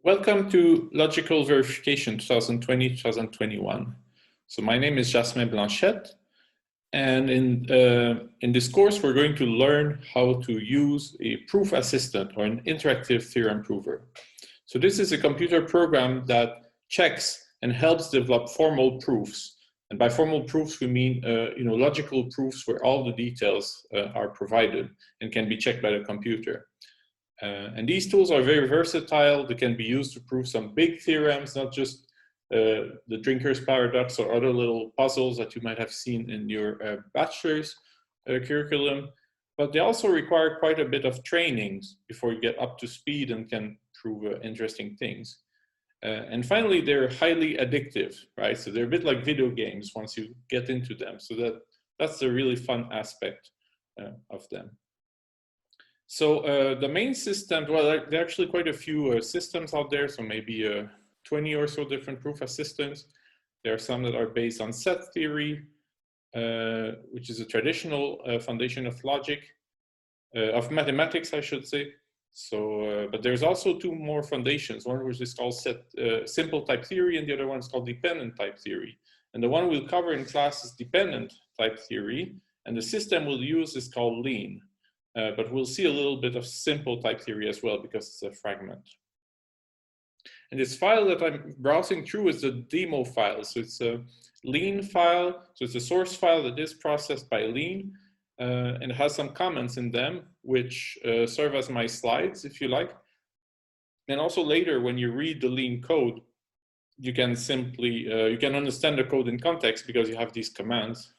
Welcome to Logical Verification 2020-2021. So my name is Jasmin Blanchette, and in this course we're going to learn how to use a proof assistant or an interactive theorem prover. So this is a computer program that checks and helps develop formal proofs. And by formal proofs we mean logical proofs where all the details are provided and can be checked by the computer. And these tools are very versatile. They can be used to prove some big theorems, not just the drinker's paradox or other little puzzles that you might have seen in your bachelor's curriculum. But they also require quite a bit of training before you get up to speed and can prove interesting things. And finally, they're highly addictive, right? So they're a bit like video games once you get into them. So that's the really fun aspect of them. So the main system, well, there are actually quite a few systems out there, so maybe 20 or so different proof assistants. There are some that are based on set theory, which is a traditional foundation of logic, of mathematics, I should say. So, but there's also two more foundations, one which is called simple type theory, and the other one is called dependent type theory. And the one we'll cover in class is dependent type theory, and the system we'll use is called lean. But we'll see a little bit of simple type theory as well because it's a fragment. And this file that I'm browsing through is the demo file. So it's a lean file. So it's a source file that is processed by lean and it has some comments in them which serve as my slides, if you like. And also later when you read the lean code, you can simply, you can understand the code in context because you have these comments.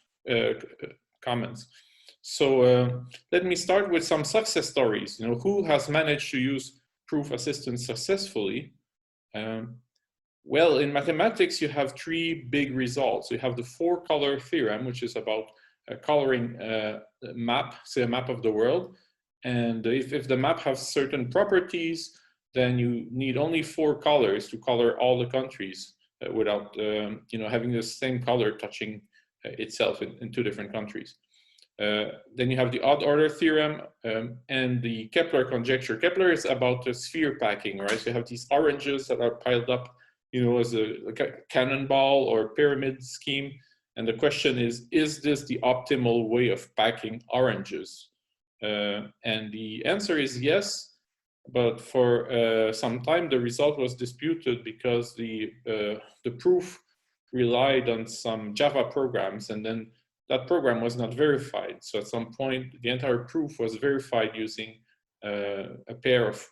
So let me start with some success stories. You know, who has managed to use proof assistance successfully? Well, in mathematics, you have three big results. You have the four-color theorem, which is about coloring a map, say a map of the world. And if the map has certain properties, then you need only four colors to color all the countries without having the same color touching itself in two different countries. Then you have the odd order theorem and the Kepler conjecture. Kepler is about the sphere packing, right? So you have these oranges that are piled up, as a cannonball or pyramid scheme. And the question is this the optimal way of packing oranges? And the answer is yes, but for some time the result was disputed because the proof relied on some Java programs, and then that program was not verified. So at some point, the entire proof was verified using a pair of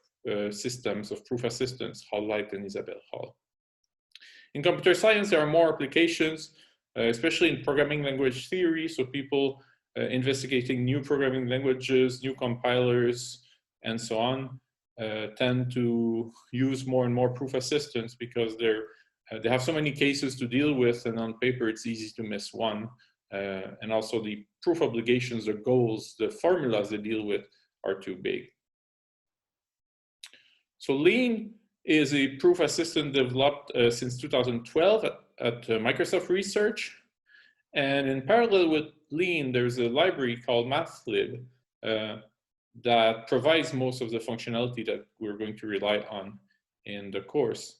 systems of proof assistants, Hall Light and Isabelle Hall. In computer science, there are more applications, especially in programming language theory. So people investigating new programming languages, new compilers, and so on, tend to use more and more proof assistants because they have so many cases to deal with, and on paper, it's easy to miss one. And also the proof obligations, the goals, the formulas they deal with are too big. So lean is a proof assistant developed since 2012 at Microsoft Research. And in parallel with lean, there's a library called mathlib that provides most of the functionality that we're going to rely on in the course.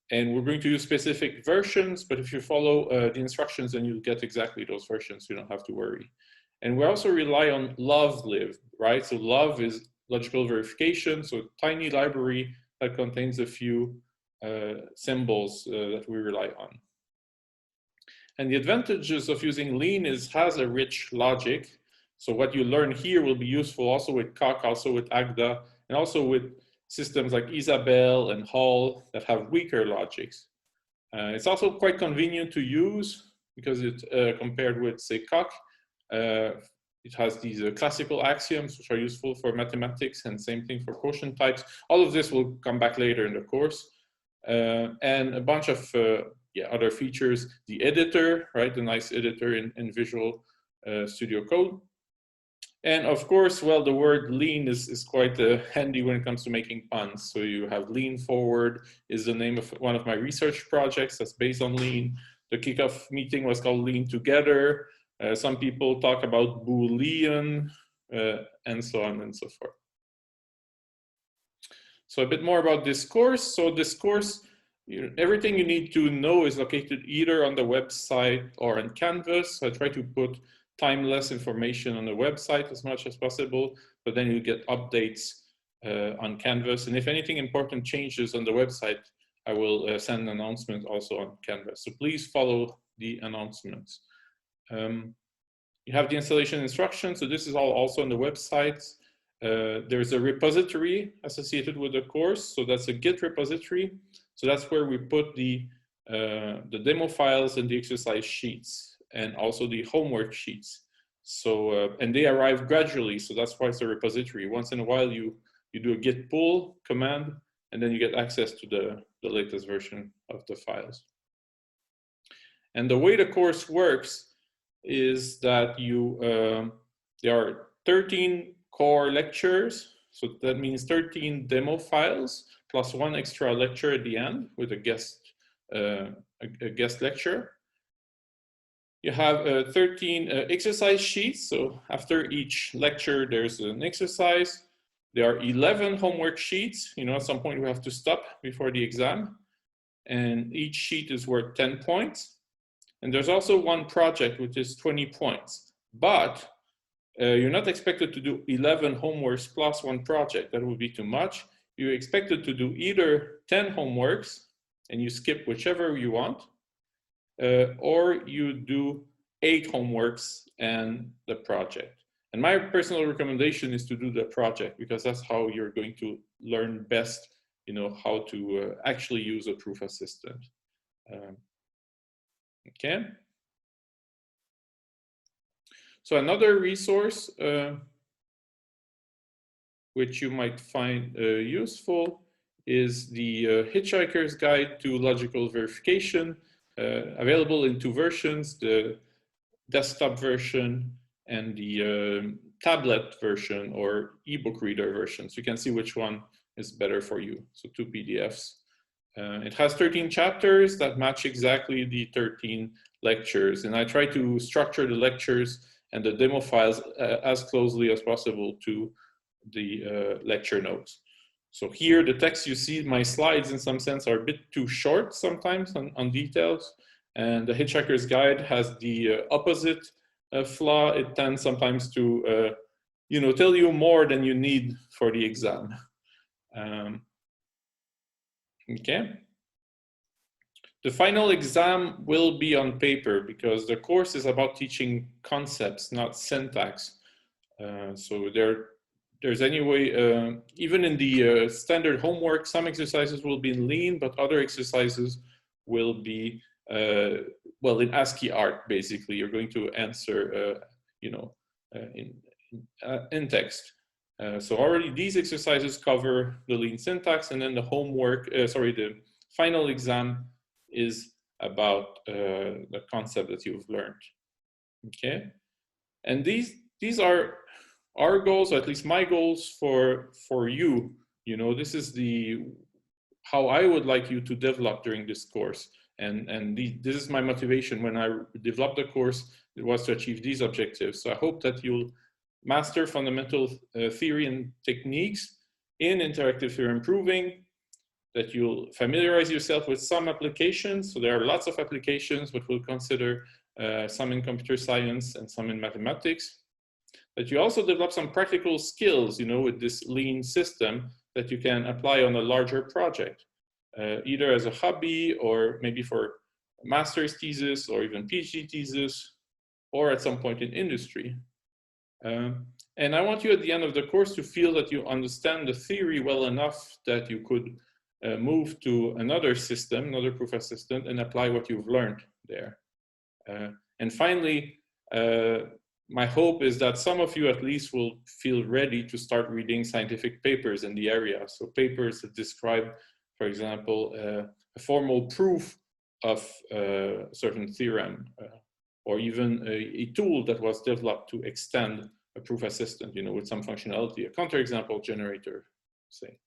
And we're going to use specific versions, but if you follow the instructions, then you'll get exactly those versions. You don't have to worry. And we also rely on lovelib, right? So love is logical verification, so a tiny library that contains a few symbols that we rely on. And the advantages of using lean has a rich logic. So what you learn here will be useful also with Coq, also with Agda, and also with systems like Isabelle and Hall that have weaker logics. It's also quite convenient to use because it's compared with, say, Coq. It has these classical axioms which are useful for mathematics, and same thing for quotient types. All of this will come back later in the course. And a bunch of other features. The editor, right? The nice editor in Visual Studio Code. And of course, well, the word lean is quite handy when it comes to making puns. So you have lean forward is the name of one of my research projects that's based on lean. The kickoff meeting was called lean together. Some people talk about Boolean and so on and so forth. So a bit more about this course. So this course, everything you need to know is located either on the website or on Canvas. So I try to put timeless information on the website as much as possible, but then you get updates on Canvas. And if anything important changes on the website, I will send an announcement also on Canvas. So please follow the announcements. You have the installation instructions. So this is all also on the website. There's a repository associated with the course. So that's a Git repository. So that's where we put the demo files and the exercise sheets and also the homework sheets. So, and they arrive gradually. So that's why it's a repository. Once in a while, you do a git pull command, and then you get access to the latest version of the files. And the way the course works is that there are 13 core lectures. So that means 13 demo files plus one extra lecture at the end with a guest lecture. You have 13 exercise sheets. So after each lecture, there's an exercise. There are 11 homework sheets. At some point we have to stop before the exam. And each sheet is worth 10 points. And there's also one project, which is 20 points. But you're not expected to do 11 homeworks plus one project. That would be too much. You're expected to do either 10 homeworks, and you skip whichever you want, or you do 8 homeworks and the project. And my personal recommendation is to do the project, because that's how you're going to learn best, how to actually use a proof assistant. Okay. So another resource which you might find useful is the Hitchhiker's Guide to Logical Verification, available in 2 versions, the desktop version and the tablet version or ebook reader version. So you can see which one is better for you. So 2 PDFs. It has 13 chapters that match exactly the 13 lectures. And I try to structure the lectures and the demo files as closely as possible to the lecture notes. So here, the text you see, my slides in some sense are a bit too short sometimes on details. And the Hitchhiker's Guide has the opposite flaw. It tends sometimes to tell you more than you need for the exam. Okay. The final exam will be on paper because the course is about teaching concepts, not syntax. So there's anyway, even in the standard homework, some exercises will be in Lean, but other exercises will be, well, in ASCII art, basically. You're going to answer, in text. So already these exercises cover the Lean syntax, and then the homework, the final exam is about the concept that you've learned. Okay, and these are our goals, or at least my goals for you. This is how I would like you to develop during this course, and this is my motivation when I developed the course. It was to achieve these objectives. So I hope that you'll master fundamental theory and techniques in interactive theorem proving, that you'll familiarize yourself with some applications. So there are lots of applications, but we'll consider some in computer science and some in mathematics. That you also develop some practical skills, with this Lean system that you can apply on a larger project, either as a hobby or maybe for a master's thesis or even PhD thesis, or at some point in industry. And I want you at the end of the course to feel that you understand the theory well enough that you could move to another system, another proof assistant, and apply what you've learned there. And finally, my hope is that some of you at least will feel ready to start reading scientific papers in the area. So papers that describe, for example, a formal proof of a certain theorem, or even a tool that was developed to extend a proof assistant, with some functionality, a counterexample generator, say.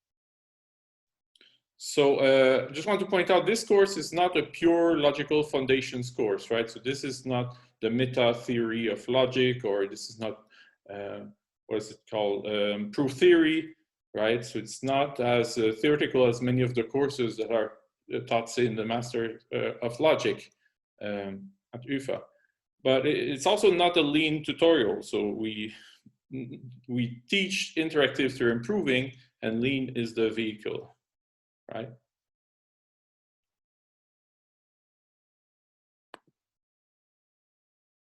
So just want to point out, this course is not a pure logical foundations course, right? So this is not the meta theory of logic, or this is not, what is it called, proof theory. right? So it's not as theoretical as many of the courses that are taught, say, in the Master of Logic at UFA. But it's also not a lean tutorial. So we teach interactive theorem proving, and lean is the vehicle, right?